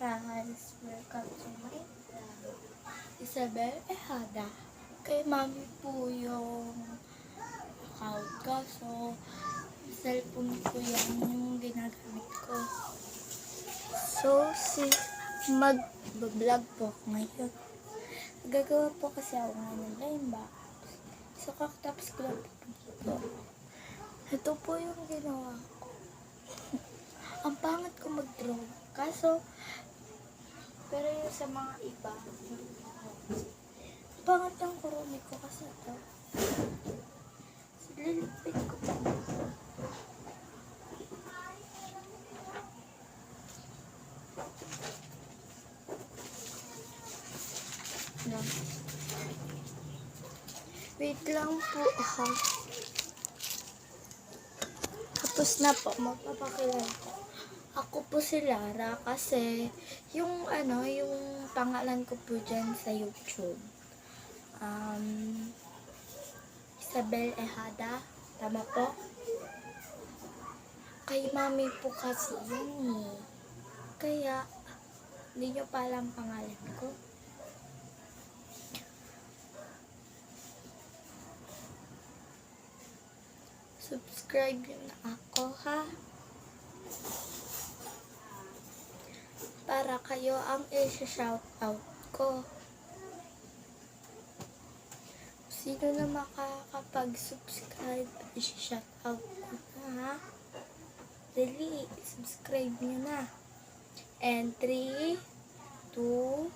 guys! Welcome to my vlog. Isabel Ehada. Kay mami po yung account ko. So, cellphone ko yan yung ginagamit ko. So, mag-vlog po ako ngayon. Gagawa po kasi ako ngayon ng line box. So, kakatapos ko lang po dito. Ito po yung ginawa ko. Ang pangit ko mag-draw. Kaso, pero yung sa mga iba, pangit ang kurumi ko kasi ito. So, lilipit ko pa. No. Wait lang po ha. Tapos na po, magpapakilala ko. Ako po si Lara kasi yung pangalan ko po dyan sa YouTube. Isabel Ehada. Tama po? Kay mami po kasi yun eh. Kaya, hindi nyo pa alam pangalan ko. Subscribe na ako ha. Para kayo ang i-shoutout ko. Sino na makakapag-subscribe, i-shoutout ko na ha. Dali, subscribe nyo na. And 3, 2, 1.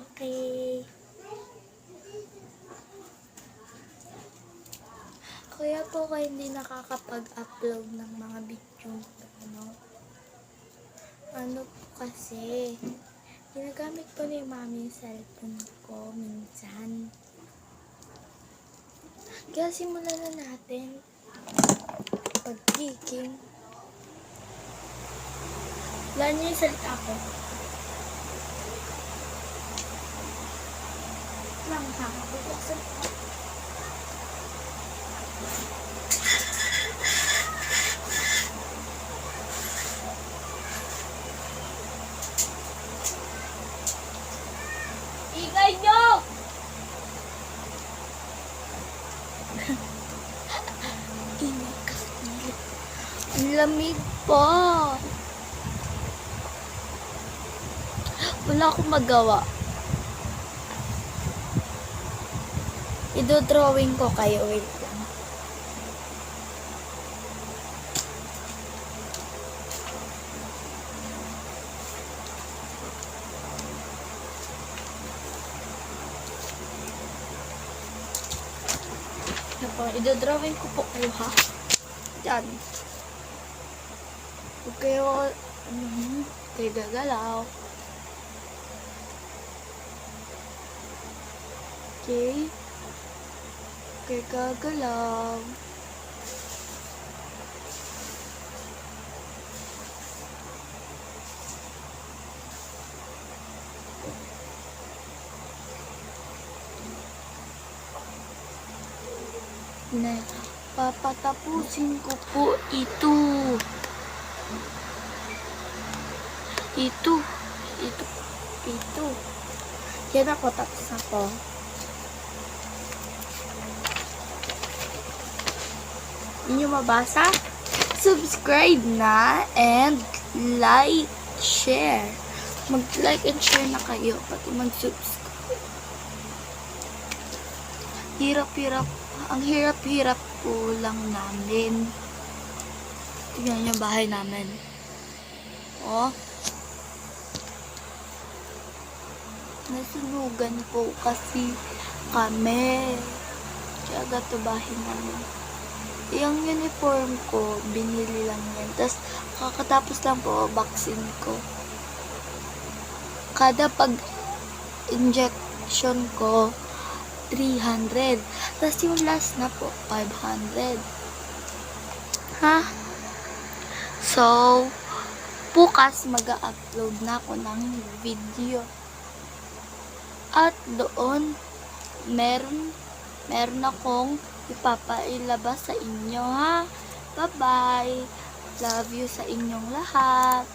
Okay. Kaya po kayo hindi nakakapag-upload ng mga video. Ano po kasi, ginagamit po ni mami yung cellphone ko minsan. Kaya simulan na natin pag-geeking. Wala niyo yung salita ko. Lang ha, bubuksan ko. Igay nyo! Ingay kasi. Ang lamig po. Wala akong magawa. Ido-drawing ko kayo. Wait lang. Ido-drawing ko po kayo ha. Diyan. Huwag kayo gagalaw. Okay. Okay, gagalaw. Na papatapusin ko po ito. Yan ako, tapos na po. Hindi nyo mabasa? Subscribe na and like, share. Mag-like and share na kayo, pati mag-subscribe. Hirap-hirap. Ang hirap-hirap po lang namin. Tingnan nyo bahay namin. Oh. Nasunugan po kasi kami. Kaya gato bahay namin. Yung uniform ko, binili lang yan. Tapos, kakatapos lang po, vaccine ko. Kada pag-injection ko, 300. Tapos yung last na po, 500. Ha? So, bukas mag-upload na ako ng video. At doon, meron akong ipapailabas sa inyo ha. Bye-bye. Love you sa inyong lahat.